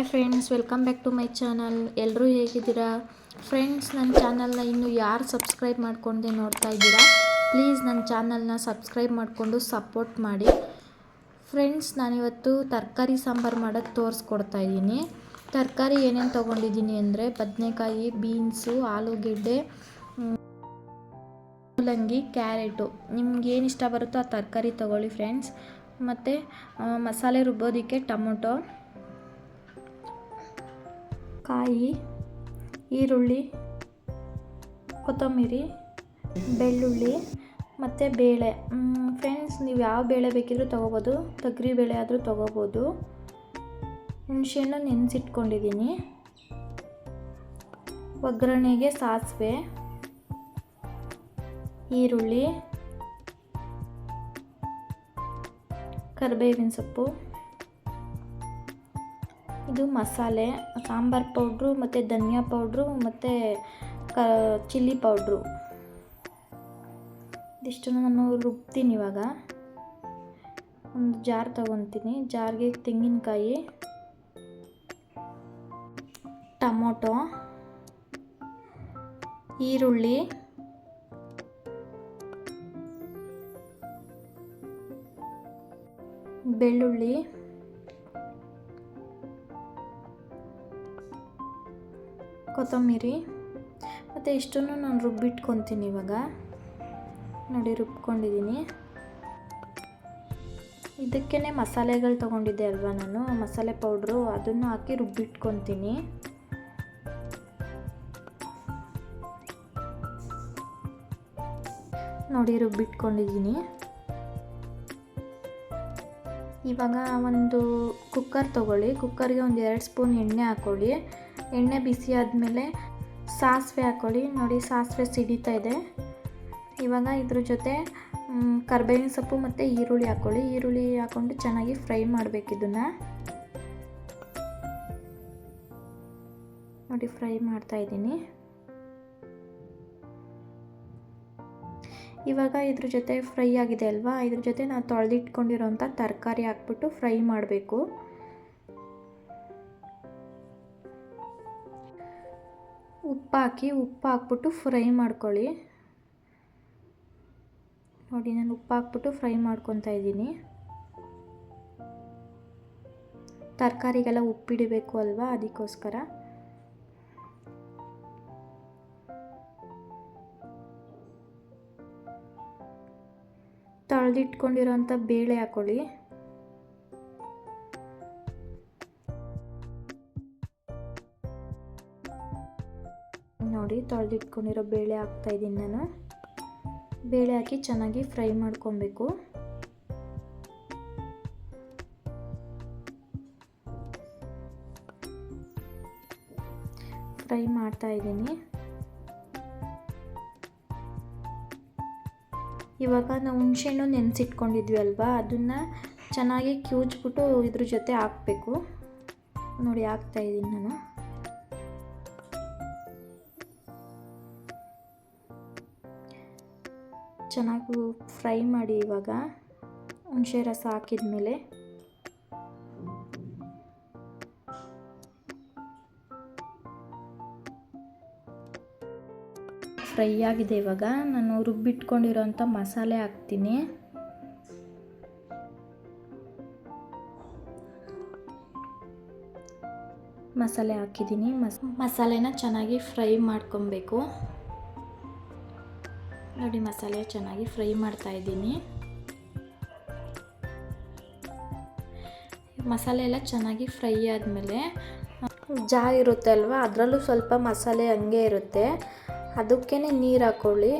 Friends, welcome back to my channel. ಎಲ್ಲರೂ ಹೇಗಿದ್ದೀರಾ friends? ನನ್ನ ಚಾನಲ್ನ ಇನ್ನೂ ಯಾರು ಸಬ್ಸ್ಕ್ರೈಬ್ ಮಾಡ್ಕೊಂಡೆ ನೋಡ್ತಾ ಇದ್ದೀರಾ, ಪ್ಲೀಸ್ ನನ್ನ ಚಾನಲ್ನ ಸಬ್ಸ್ಕ್ರೈಬ್ ಮಾಡಿಕೊಂಡು ಸಪೋರ್ಟ್ ಮಾಡಿ. ಫ್ರೆಂಡ್ಸ್, ನಾನಿವತ್ತು ತರಕಾರಿ ಸಾಂಬಾರು ಮಾಡೋದು ತೋರಿಸ್ಕೊಡ್ತಾ ಇದ್ದೀನಿ. ತರಕಾರಿ ಏನೇನು ತೊಗೊಂಡಿದ್ದೀನಿ ಅಂದರೆ ಬದನೆಕಾಯಿ, ಬೀನ್ಸು, ಆಲೂಗೆಡ್ಡೆ, ಮೂಲಂಗಿ, ಕ್ಯಾರೆಟು. ನಿಮ್ಗೆ ಏನು ಇಷ್ಟ ಬರುತ್ತೋ ಆ ತರಕಾರಿ ತೊಗೊಳ್ಳಿ ಫ್ರೆಂಡ್ಸ್. ಮತ್ತು ಮಸಾಲೆ ರುಬ್ಬೋದಕ್ಕೆ ಟೊಮೊಟೊ, ಕಾಯಿ, ಈರುಳ್ಳಿ, ಕೊತ್ತಂಬರಿ, ಬೆಳ್ಳುಳ್ಳಿ ಮತ್ತು ಬೇಳೆ. ಫ್ರೆಂಡ್ಸ್, ನೀವು ಯಾವ ಬೇಳೆ ಬೇಕಿದ್ರೂ ತೊಗೋಬೋದು. ತೊಗರಿ ಬೇಳೆ ಆದರೂ ತೊಗೋಬೋದು. ಹುಣಸೆಹಣ್ಣು ನೆನೆಸಿಟ್ಕೊಂಡಿದ್ದೀನಿ. ಒಗ್ಗರಣೆಗೆ ಸಾಸಿವೆ, ಈರುಳ್ಳಿ, ಕರಿಬೇವಿನ ಸೊಪ್ಪು, ಇದು ಮಸಾಲೆ, ಸಾಂಬಾರು ಪೌಡ್ರು ಮತ್ತು ಧನಿಯಾ ಪೌಡ್ರು ಮತ್ತು ಚಿಲ್ಲಿ ಪೌಡ್ರು. ಇದಿಷ್ಟನ್ನು ನಾನು ರುಬ್ತೀನಿ. ಇವಾಗ ಒಂದು ಜಾರ್ ತೊಗೊತೀನಿ. ಜಾರ್ಗೆ ತೆಂಗಿನಕಾಯಿ, ಟೊಮೊಟೊ, ಈರುಳ್ಳಿ, ಬೆಳ್ಳುಳ್ಳಿ, ಕೊತ್ತಂಬರಿ ಮತ್ತು ಇಷ್ಟನ್ನು ನಾನು ರುಬ್ಬಿಟ್ಕೊತೀನಿ. ಇವಾಗ ನೋಡಿ ರುಬ್ಕೊಂಡಿದ್ದೀನಿ. ಇದಕ್ಕೇ ಮಸಾಲೆಗಳು ತೊಗೊಂಡಿದ್ದೆ ಅಲ್ವಾ ನಾನು, ಮಸಾಲೆ ಪೌಡ್ರು, ಅದನ್ನು ಹಾಕಿ ರುಬ್ಬಿಟ್ಕೊತೀನಿ. ನೋಡಿ ರುಬ್ಬಿಟ್ಕೊಂಡಿದ್ದೀನಿ. ಇವಾಗ ಒಂದು ಕುಕ್ಕರ್ ತೊಗೊಳ್ಳಿ. ಕುಕ್ಕರ್ಗೆ ಒಂದು 2 ಸ್ಪೂನ್ ಎಣ್ಣೆ ಹಾಕ್ಕೊಳ್ಳಿ. ಎಣ್ಣೆ ಬಿಸಿ ಆದಮೇಲೆ ಸಾಸಿವೆ ಹಾಕ್ಕೊಳ್ಳಿ. ನೋಡಿ ಸಾಸಿವೆ ಸಿಡಿತಾ ಇದೆ. ಇವಾಗ ಇದ್ರ ಜೊತೆ ಕರಿಬೇವಿನ ಸೊಪ್ಪು ಮತ್ತು ಈರುಳ್ಳಿ ಹಾಕ್ಕೊಳ್ಳಿ. ಈರುಳ್ಳಿ ಹಾಕ್ಕೊಂಡು ಚೆನ್ನಾಗಿ ಫ್ರೈ ಮಾಡಬೇಕು. ಇದನ್ನು ನೋಡಿ ಫ್ರೈ ಮಾಡ್ತಾಯಿದ್ದೀನಿ. ಇವಾಗ ಇದ್ರ ಜೊತೆ ಫ್ರೈ ಆಗಿದೆ ಅಲ್ವಾ, ಇದ್ರ ಜೊತೆ ನಾವು ತೊಳೆದಿಟ್ಕೊಂಡಿರೋಂಥ ತರಕಾರಿ ಹಾಕ್ಬಿಟ್ಟು ಫ್ರೈ ಮಾಡಬೇಕು. ಉಪ್ಪು ಹಾಕ್ಬಿಟ್ಟು ಫ್ರೈ ಮಾಡ್ಕೊಳ್ಳಿ. ನೋಡಿ ನಾನು ಉಪ್ಪು ಹಾಕ್ಬಿಟ್ಟು ಫ್ರೈ ಮಾಡ್ಕೊತಾ ಇದ್ದೀನಿ. ತರಕಾರಿಗೆಲ್ಲ ಉಪ್ಪಿಡಬೇಕು ಅಲ್ವಾ, ಅದಕ್ಕೋಸ್ಕರ. ತೊಳೆದಿಟ್ಕೊಂಡಿರೋಂಥ ಬೇಳೆ ಹಾಕ್ಕೊಳ್ಳಿ. ನೋಡಿ ತೊಳೆದಿಟ್ಕೊಂಡಿರೋ ಬೇಳೆ ಹಾಕ್ತಾಯಿದ್ದೀನಿ ನಾನು. ಬೇಳೆ ಹಾಕಿ ಚೆನ್ನಾಗಿ ಫ್ರೈ ಮಾಡ್ಕೊಬೇಕು. ಫ್ರೈ ಮಾಡ್ತಾಯಿದ್ದೀನಿ. ಇವಾಗ ನಾವು ಹುಣಸೆಹಣ್ಣು ನೆನೆಸಿಟ್ಕೊಂಡಿದ್ವಿ ಅಲ್ವಾ, ಅದನ್ನು ಚೆನ್ನಾಗಿ ಕಿವುಚ್ಬಿಟ್ಟು ಇದ್ರ ಜೊತೆ ಹಾಕಬೇಕು. ನೋಡಿ ಹಾಕ್ತಾಯಿದ್ದೀನಿ ನಾನು. ಚೆನ್ನಾಗಿ ಫ್ರೈ ಮಾಡಿ. ಇವಾಗ ಹುಣಸೆ ರಸ ಹಾಕಿದ ಮೇಲೆ ಫ್ರೈ ಆಗಿದೆ. ಇವಾಗ ನಾನು ರುಬ್ಬಿಟ್ಕೊಂಡಿರೋಂಥ ಮಸಾಲೆ ಹಾಕ್ತೀನಿ. ಮಸಾಲೆ ಹಾಕಿದ್ದೀನಿ. ಮಸಾಲೆನ ಚೆನ್ನಾಗಿ ಫ್ರೈ ಮಾಡ್ಕೊಬೇಕು. ನೋಡಿ ಮಸಾಲೆ ಚೆನ್ನಾಗಿ ಫ್ರೈ ಮಾಡ್ತಾ ಇದ್ದೀನಿ. ಮಸಾಲೆ ಎಲ್ಲ ಚೆನ್ನಾಗಿ ಫ್ರೈ ಆದಮೇಲೆ ಜಾರ್ ಇರುತ್ತೆ ಅಲ್ವಾ, ಅದರಲ್ಲೂ ಸ್ವಲ್ಪ ಮಸಾಲೆ ಹಂಗೆ ಇರುತ್ತೆ. ಅದಕ್ಕೇ ನೀರು ಹಾಕ್ಕೊಳ್ಳಿ.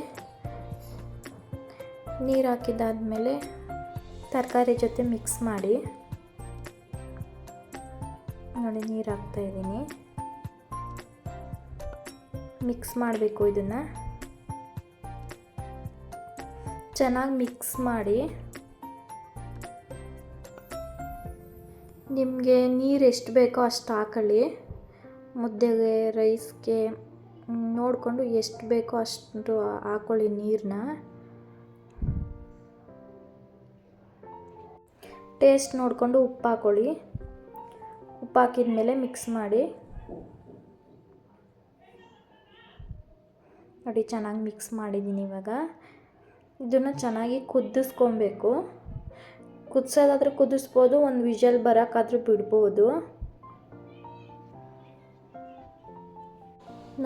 ನೀರು ಹಾಕಿದ್ದಾದಮೇಲೆ ತರಕಾರಿ ಜೊತೆ ಮಿಕ್ಸ್ ಮಾಡಿ. ನೋಡಿ ನೀರು ಹಾಕ್ತಾಯಿದ್ದೀನಿ. ಮಿಕ್ಸ್ ಮಾಡಬೇಕು. ಇದನ್ನು ಚೆನ್ನಾಗಿ ಮಿಕ್ಸ್ ಮಾಡಿ. ನಿಮಗೆ ನೀರು ಎಷ್ಟು ಬೇಕೋ ಅಷ್ಟು ಹಾಕೊಳ್ಳಿ. ಮುದ್ದೆಗೆ, ರೈಸ್ಗೆ ನೋಡಿಕೊಂಡು ಎಷ್ಟು ಬೇಕೋ ಅಷ್ಟು ಹಾಕ್ಕೊಳ್ಳಿ ನೀರನ್ನ. ಟೇಸ್ಟ್ ನೋಡಿಕೊಂಡು ಉಪ್ಪು ಹಾಕ್ಕೊಳ್ಳಿ. ಉಪ್ಪು ಉಪ್ಪು ಹಾಕಿದ ಮೇಲೆ ಮಿಕ್ಸ್ ಮಾಡಿ. ನೋಡಿ ಚೆನ್ನಾಗಿ ಮಿಕ್ಸ್ ಮಾಡಿದ್ದೀನಿ. ಇವಾಗ ಇದನ್ನು ಚೆನ್ನಾಗಿ ಕುದಿಸ್ಕೊಬೇಕು. ಕುದಿಸೋದಾದ್ರೆ ಕುದಿಸ್ಬೋದು, ಒಂದು ವಿಷಲ್ ಬರೋಕ್ಕಾದ್ರೂ ಬಿಡ್ಬೋದು.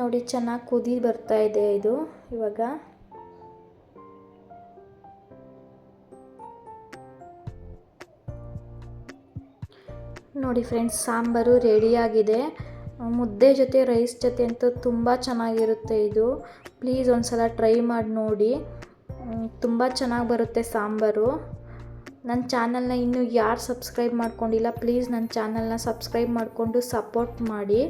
ನೋಡಿ ಚೆನ್ನಾಗಿ ಕುದಿ ಬರ್ತಾ ಇದೆ ಇದು ಇವಾಗ. ನೋಡಿ ಫ್ರೆಂಡ್ಸ್, ಸಾಂಬಾರು ರೆಡಿಯಾಗಿದೆ. ಮುದ್ದೆ ಜೊತೆ ರೈಸ್ ಜೊತೆ ಅಂತೂ ತುಂಬ ಚೆನ್ನಾಗಿರುತ್ತೆ ಇದು. ಪ್ಲೀಸ್ ಒಂದು ಸಲ ಟ್ರೈ ಮಾಡಿ ನೋಡಿ, ತುಂಬ ಚೆನ್ನಾಗಿ ಬರುತ್ತೆ ಸಾಂಬಾರು. ನನ್ನ ಚಾನಲ್ನ ಇನ್ನೂ ಯಾರು ಸಬ್ಸ್ಕ್ರೈಬ್ ಮಾಡ್ಕೊಂಡಿಲ್ಲ, ಪ್ಲೀಸ್ ನನ್ನ ಚಾನಲ್ನ ಸಬ್ಸ್ಕ್ರೈಬ್ ಮಾಡಿಕೊಂಡು ಸಪೋರ್ಟ್ ಮಾಡಿ.